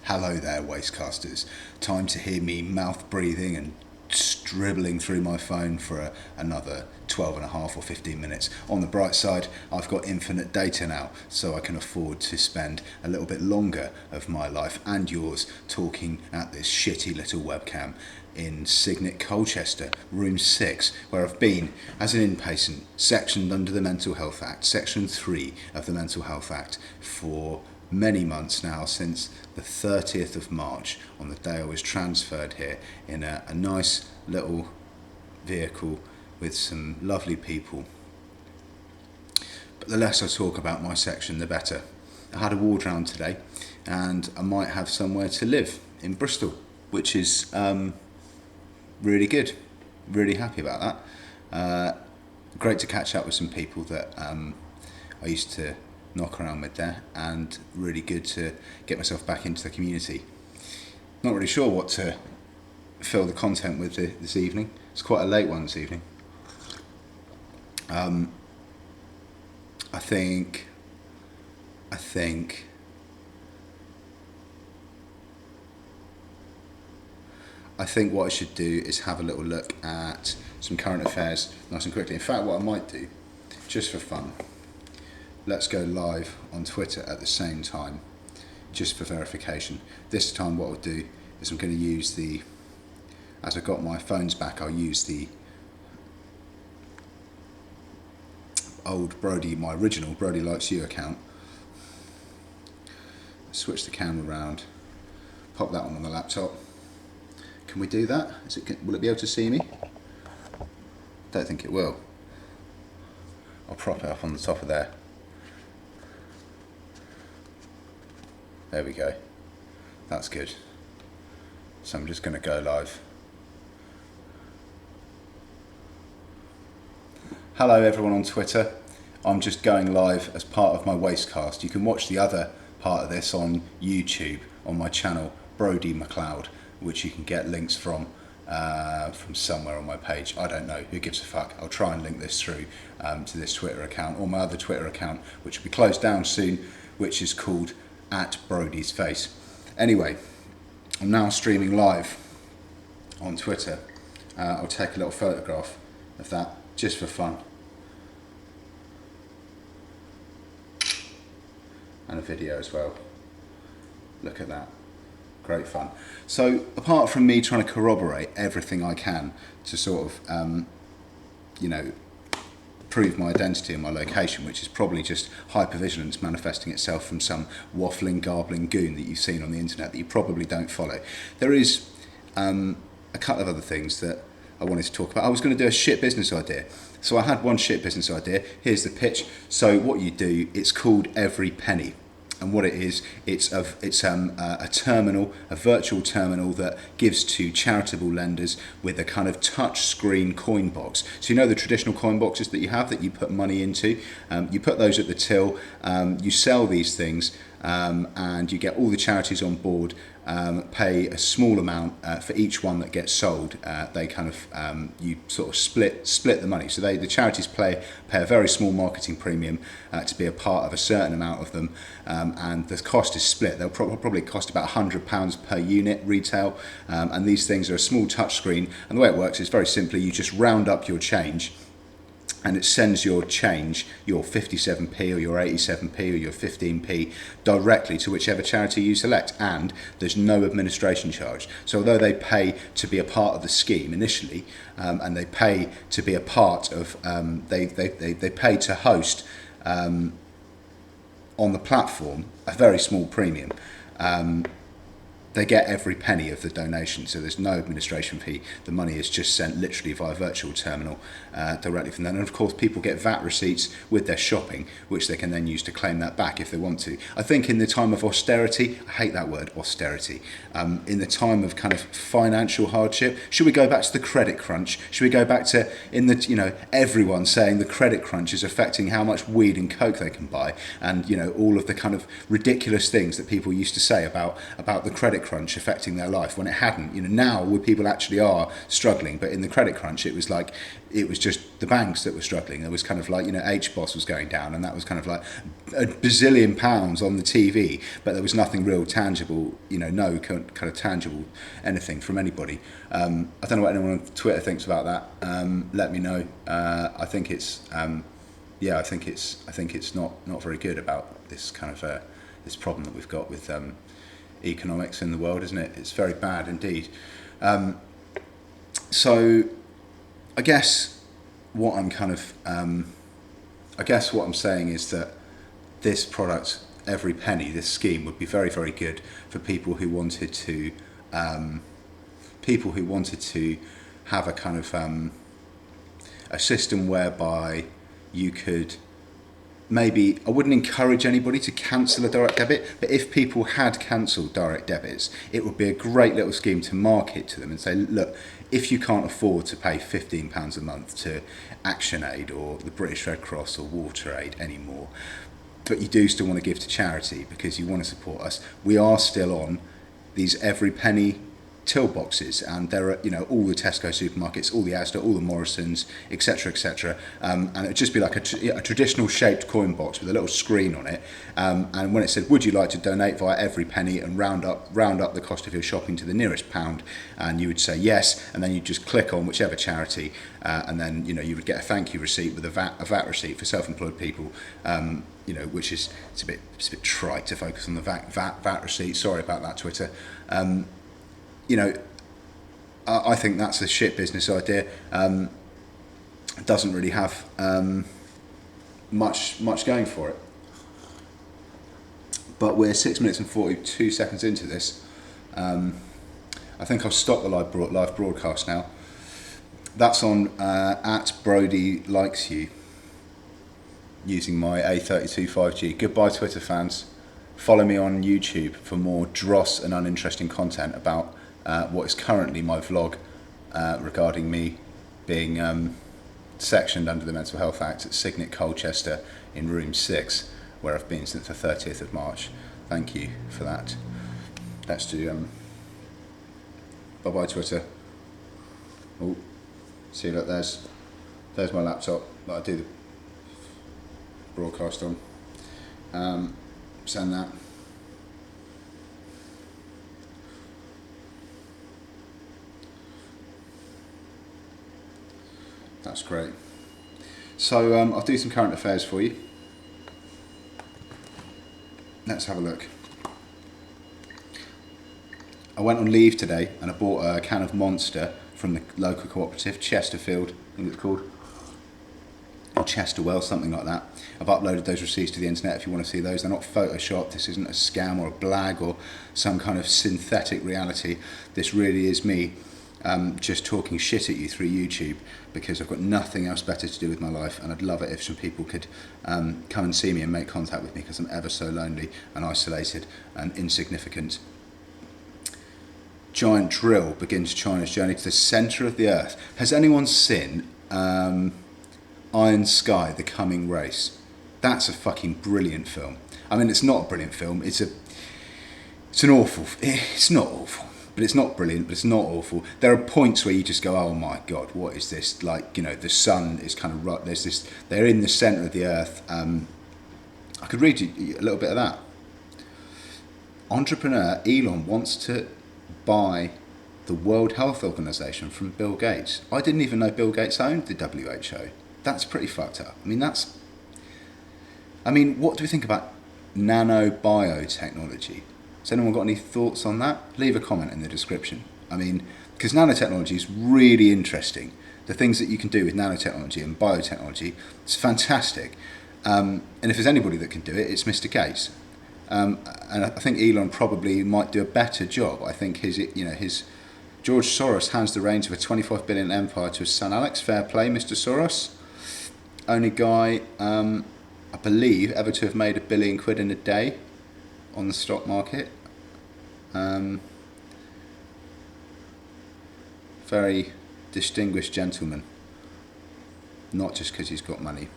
Hello there, Wastecasters. Time to hear me mouth breathing and dribbling through my phone for another 12 and a half or 15 minutes. On the bright side, I've got infinite data now, so I can afford to spend a little bit longer of my life and yours talking at this shitty little webcam in Signet, Colchester, room 6, where I've been as an inpatient, sectioned under the Mental Health Act, section 3 of the Mental Health Act, for many months now, since the 30th of March, on the day I was transferred here in a nice little vehicle with some lovely people. But the less I talk about my section, the better. I had a ward round today, and I might have somewhere to live in Bristol, which is really good. Really happy about that. Great to catch up with some people that I used to knock around with there, and really good to get myself back into the community. Not really sure what to fill the content with this evening. It's quite a late one this evening. I think what I should do is have a little look at some current affairs nice and quickly. In fact, what I might do, just for fun, let's go live on Twitter at the same time, just for verification. This time what I'll do is I'm going to use as I got my phones back, I'll use the old my original Brody Likes You account. Switch the camera around, pop that one on the laptop. Can we do that? Will it be able to see me? Don't think it will. I'll prop it up on the top of there. There we go. That's good. So I'm just going to go live. Hello everyone on Twitter. I'm just going live as part of my Wastecast. You can watch the other part of this on YouTube on my channel, Brody McLeod, which you can get links from somewhere on my page. I don't know, who gives a fuck. I'll try and link this through to this Twitter account, or my other Twitter account, which will be closed down soon, which is called @Brody's Face. Anyway, I'm now streaming live on Twitter. I'll take a little photograph of that just for fun, and a video as well. Look at that, great fun. So apart from me trying to corroborate everything I can to sort of prove my identity and my location, which is probably just hypervigilance manifesting itself from some waffling, garbling goon that you've seen on the internet that you probably don't follow. There is a couple of other things that I wanted to talk about. I was going to do a shit business idea. So I had one shit business idea. Here's the pitch. So what you do, it's called Every Penny. And what it is, it's a terminal, a virtual terminal that gives to charitable lenders with a kind of touch screen coin box. So you know the traditional coin boxes that you have that you put money into? You put those at the till, you sell these things, and you get all the charities on board, pay a small amount for each one that gets sold. They kind of, you sort of split the money. So the charities pay a very small marketing premium to be a part of a certain amount of them, and the cost is split. They'll probably cost about £100 per unit retail, and these things are a small touch screen, and the way it works is very simply, you just round up your change, and it sends your change, your 57p or your 87p or your 15p, directly to whichever charity you select, and there's no administration charge. So although they pay to be a part of the scheme initially, and they pay to be a part of, they pay to host on the platform a very small premium. They get every penny of the donation, so there's no administration fee. The money is just sent literally via virtual terminal directly from them. And of course, people get VAT receipts with their shopping, which they can then use to claim that back if they want to. I think in the time of austerity, I hate that word, austerity, in the time of kind of financial hardship, should we go back to the credit crunch? Should we go back to, everyone saying the credit crunch is affecting how much weed and coke they can buy, and all of the kind of ridiculous things that people used to say about the credit crunch affecting their life when it hadn't. You know, now where people actually are struggling, but in the credit crunch, it was like, it was just the banks that were struggling. There was kind of like, you know, HBOS was going down, and that was kind of like a bazillion pounds on the TV, but there was nothing real tangible, you know, no kind of tangible anything from anybody. I don't know what anyone on Twitter thinks about that. Let me know. I think it's, I think it's not very good about this kind of this problem that we've got with economics in the world, isn't it? It's very bad indeed. So I guess what I'm kind of what I'm saying is that this product, Every Penny, this scheme would be very, very good for people who wanted to have a kind of a system whereby you could maybe, I wouldn't encourage anybody to cancel a direct debit, but if people had cancelled direct debits, it would be a great little scheme to market to them and say, look, if you can't afford to pay £15 a month to ActionAid or the British Red Cross or WaterAid anymore, but you do still want to give to charity because you want to support us, we are still on these Every Penny till boxes, and there are, you know, all the Tesco supermarkets, all the Asda, all the Morrisons, etc., etc. And it would just be like a traditional shaped coin box with a little screen on it. And when it said, "Would you like to donate via Every Penny and round up the cost of your shopping to the nearest pound?" and you would say yes, and then you just click on whichever charity, and then, you know, you would get a thank you receipt with a VAT receipt for self-employed people. You know, which is it's a bit trite to focus on the VAT receipt. Sorry about that, Twitter. You know, I think that's a shit business idea. It doesn't really have much going for it. But we're 6 minutes and 42 seconds into this. I think I'll stop the live broadcast now. That's on at Brody Likes You, using my A32 5G. Goodbye, Twitter fans. Follow me on YouTube for more dross and uninteresting content about what is currently my vlog regarding me being sectioned under the Mental Health Act at Signet Colchester in room 6, where I've been since the 30th of March. Thank you for that. Let's do bye-bye, Twitter. Oh, see, look, there's my laptop that I do the broadcast on. Send that. That's great. So I'll do some current affairs for you. Let's have a look. I went on leave today and I bought a can of Monster from the local cooperative, Chesterfield, I think it's called, or Chesterwell, something like that. I've uploaded those receipts to the internet if you want to see those. They're not photoshopped. This isn't a scam or a blag or some kind of synthetic reality. This really is me just talking shit at you through YouTube, because I've got nothing else better to do with my life, and I'd love it if some people could come and see me and make contact with me, because I'm ever so lonely and isolated and insignificant. Giant drill begins China's journey to the centre of the earth. Has anyone seen Iron Sky, The Coming Race? That's a fucking brilliant film. I mean, it's not a brilliant film. It's not awful, but it's not brilliant, but it's not awful. There are points where you just go, oh my God, what is this? Like, you know, the sun is kind of, there's this, they're in the centre of the earth. I could read you a little bit of that. Entrepreneur Elon wants to buy the World Health Organization from Bill Gates. I didn't even know Bill Gates owned the WHO. That's pretty fucked up. I mean, what do we think about nanobiotechnology? Has anyone got any thoughts on that? Leave a comment in the description. I mean, because nanotechnology is really interesting. The things that you can do with nanotechnology and biotechnology, it's fantastic. And if there's anybody that can do it, it's Mr. Gates. And I think Elon probably might do a better job. I think his George Soros hands the reins of a 25 billion empire to his son Alex. Fair play, Mr. Soros. Only guy, I believe, ever to have made £1 billion in a day on the stock market. Very distinguished gentleman. Not just because he's got money.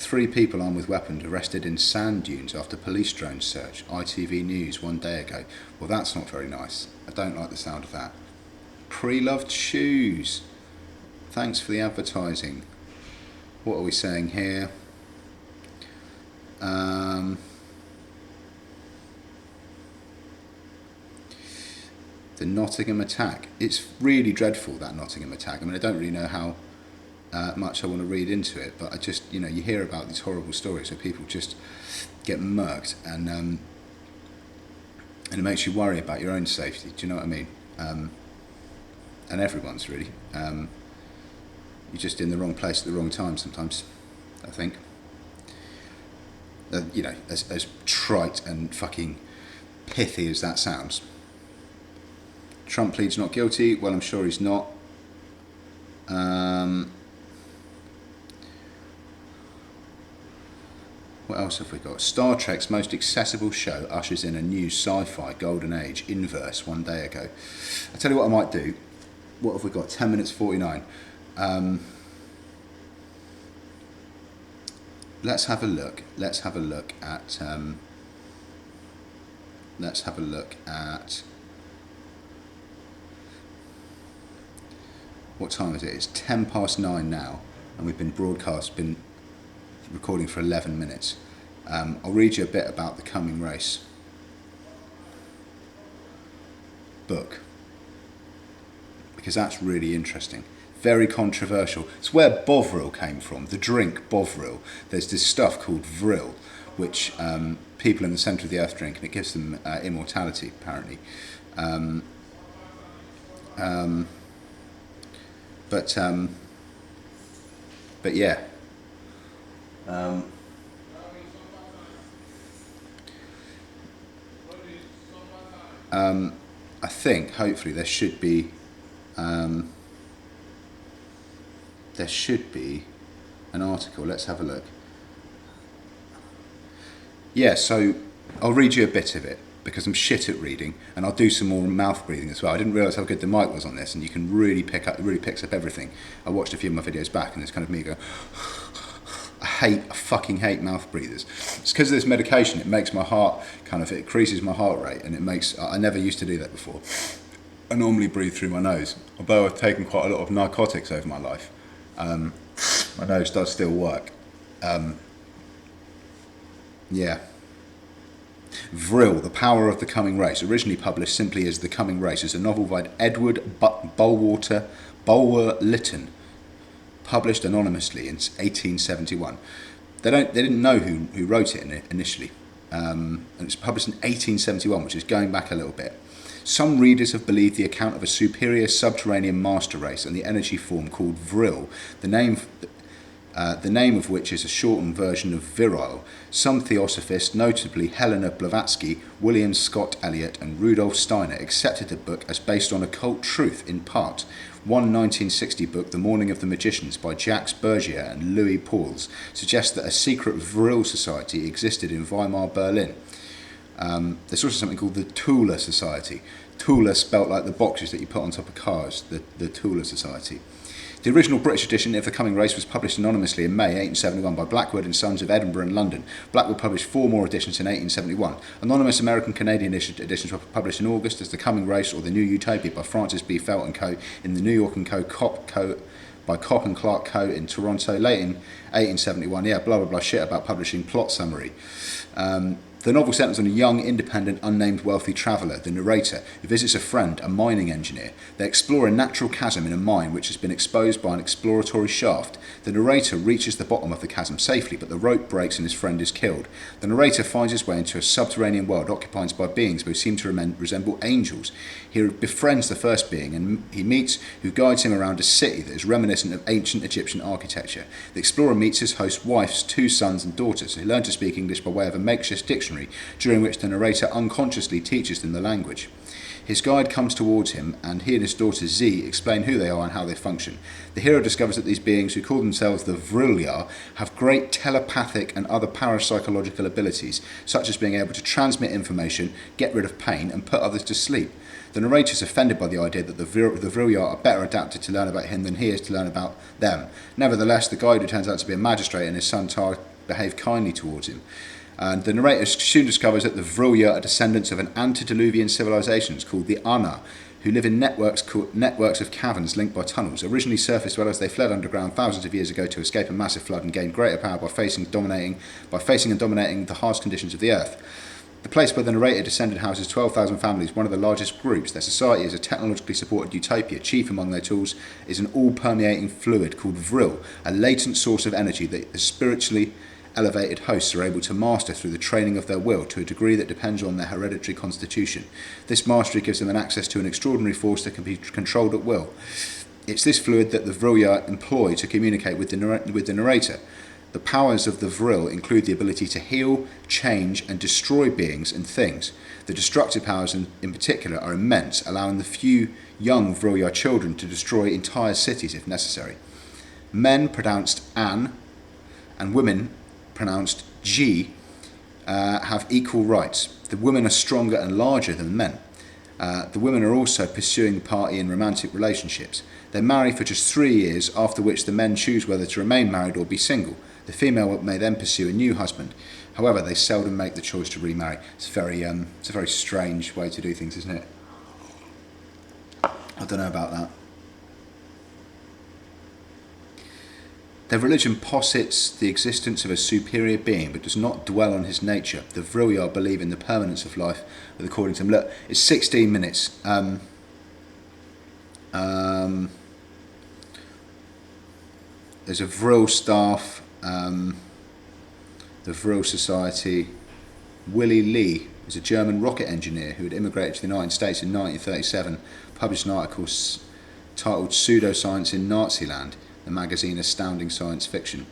3 people armed with weapons arrested in sand dunes after police drone search. ITV News 1 day ago. Well, that's not very nice. I don't like the sound of that. Pre-loved shoes. Thanks for the advertising. What are we saying here? The Nottingham attack. It's really dreadful, that Nottingham attack. I mean, I don't really know how much I want to read into it, but I just, you hear about these horrible stories where people just get murked, and it makes you worry about your own safety. Do you know what I mean? And everyone's really. You're just in the wrong place at the wrong time sometimes, I think. As trite and fucking pithy as that sounds. Trump pleads not guilty. Well, I'm sure he's not. What else have we got? Star Trek's most accessible show ushers in a new sci-fi golden age, Inverse, 1 day ago. I'll tell you what I might do. What have we got? 10 minutes 49. Let's have a look. Let's have a look at what time is it? It's 9:10 now, and we've been recording for 11 minutes. I'll read you a bit about the Coming Race book, because that's really interesting. Very controversial. It's where Bovril came from, the drink Bovril. There's this stuff called Vril, which people in the centre of the earth drink, and it gives them immortality, apparently. But yeah. I think hopefully there should be an article. Let's have a look. Yeah, so I'll read you a bit of it because I'm shit at reading, and I'll do some more mouth breathing as well. I didn't realise how good the mic was on this, and you can really it really picks up everything. I watched a few of my videos back, and it's kind of me go. I fucking hate mouth breathers. It's because of this medication. It makes my heart it increases my heart rate, and I never used to do that before. I normally breathe through my nose, although I've taken quite a lot of narcotics over my life. My nose does still work. Yeah. Vril, The Power of the Coming Race, originally published simply as The Coming Race, is a novel by Edward Bulwer Lytton, published anonymously in 1871. They didn't know who wrote it initially, and it was published in 1871, which is going back a little bit. Some readers have believed the account of a superior subterranean master race and the energy form called Vril, the name of which is a shortened version of virile. Some theosophists, notably Helena Blavatsky, William Scott Elliot and Rudolf Steiner, accepted the book as based on occult truth in part. One 1960 book, The Morning of the Magicians, by Jacques Bergier and Louis Pauls, suggests that a secret Vril society existed in Weimar, Berlin. There's also something called the Tula Society. Tula spelt like the boxes that you put on top of cars, the Tula Society. The original British edition of The Coming Race was published anonymously in May 1871 by Blackwood and Sons of Edinburgh and London. Blackwood published 4 more editions in 1871. Anonymous American-Canadian editions were published in August as The Coming Race or The New Utopia by Francis B. Felt and Co. in the New York and Co. By Kopp and Clark Co. in Toronto, late in 1871. Yeah, blah, blah, blah, shit about publishing plot summary. The novel centres on a young, independent, unnamed wealthy traveller, the narrator, who visits a friend, a mining engineer. They explore a natural chasm in a mine which has been exposed by an exploratory shaft. The narrator reaches the bottom of the chasm safely, but the rope breaks and his friend is killed. The narrator finds his way into a subterranean world occupied by beings who seem to resemble angels. He befriends the first being and he meets who guides him around a city that is reminiscent of ancient Egyptian architecture. The explorer meets his host's wife's 2 sons and daughters, who learn to speak English by way of a makeshift dictionary, during which the narrator unconsciously teaches them the language. His guide comes towards him, and he and his daughter Z explain who they are and how they function. The hero discovers that these beings, who call themselves the Vrilya, have great telepathic and other parapsychological abilities, such as being able to transmit information, get rid of pain, and put others to sleep. The narrator is offended by the idea that the Vrilya are better adapted to learn about him than he is to learn about them. Nevertheless, the guide, who turns out to be a magistrate, and his son behave kindly towards him. And the narrator soon discovers that the Vril are descendants of an antediluvian civilization called the Ana, who live in networks of caverns linked by tunnels. Originally surface dwellers, they fled underground thousands of years ago to escape a massive flood and gain greater power by facing and dominating the harsh conditions of the earth. The place where the narrator descended houses 12,000 families, one of the largest groups. Their society is a technologically supported utopia. Chief among their tools is an all-permeating fluid called Vril, a latent source of energy that the spiritually elevated hosts are able to master through the training of their will to a degree that depends on their hereditary constitution. This mastery gives them an access to an extraordinary force that can be controlled at will. It's this fluid that the Vril employ to communicate with the narrator. The powers of the Vril include the ability to heal, change, and destroy beings and things. The destructive powers in particular are immense, allowing the few young Vril children to destroy entire cities if necessary. Men, pronounced An, and women, pronounced G, have equal rights. The women are stronger and larger than men. The women are also pursuing the party in romantic relationships. They marry for just 3 years, after which the men choose whether to remain married or be single. The female may then pursue a new husband. However, they seldom make the choice to remarry. It's a very strange way to do things, isn't it? I don't know about that. Their religion posits the existence of a superior being, but does not dwell on his nature. The Vril believe in the permanence of life, but according to them, look, it's 16 minutes. There's a Vril staff, the Vril Society. Willie Lee is a German rocket engineer who had immigrated to the United States in 1937, published an article titled Pseudoscience in Naziland, the magazine Astounding Science Fiction.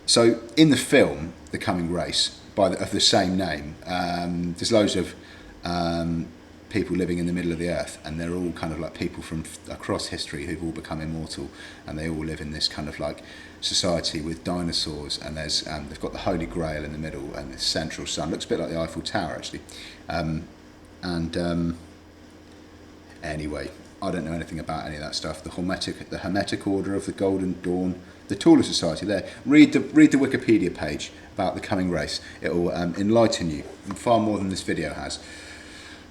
So in the film, The Coming Race, of the same name, there's loads of people living in the middle of the earth, and they're all kind of like people from across history who've all become immortal, and they all live in this kind of like society with dinosaurs, and there's they've got the Holy Grail in the middle and the central sun. Looks a bit like the Eiffel Tower actually. Anyway, I don't know anything about any of that stuff. The Hermetic Order of the Golden Dawn, the Taller Society. There, read the Wikipedia page about The Coming Race. It will enlighten you far more than this video has.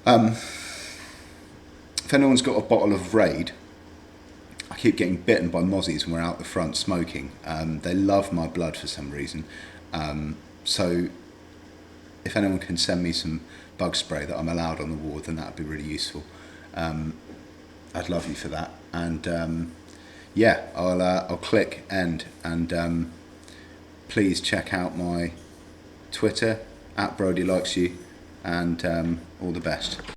If anyone's got a bottle of Raid, I keep getting bitten by mozzies when we're out the front smoking. They love my blood for some reason. So if anyone can send me some bug spray that I'm allowed on the ward, then that would be really useful. I'd love you for that. And yeah, I'll click end, and please check out my Twitter @BrodyLikesYou, and all the best.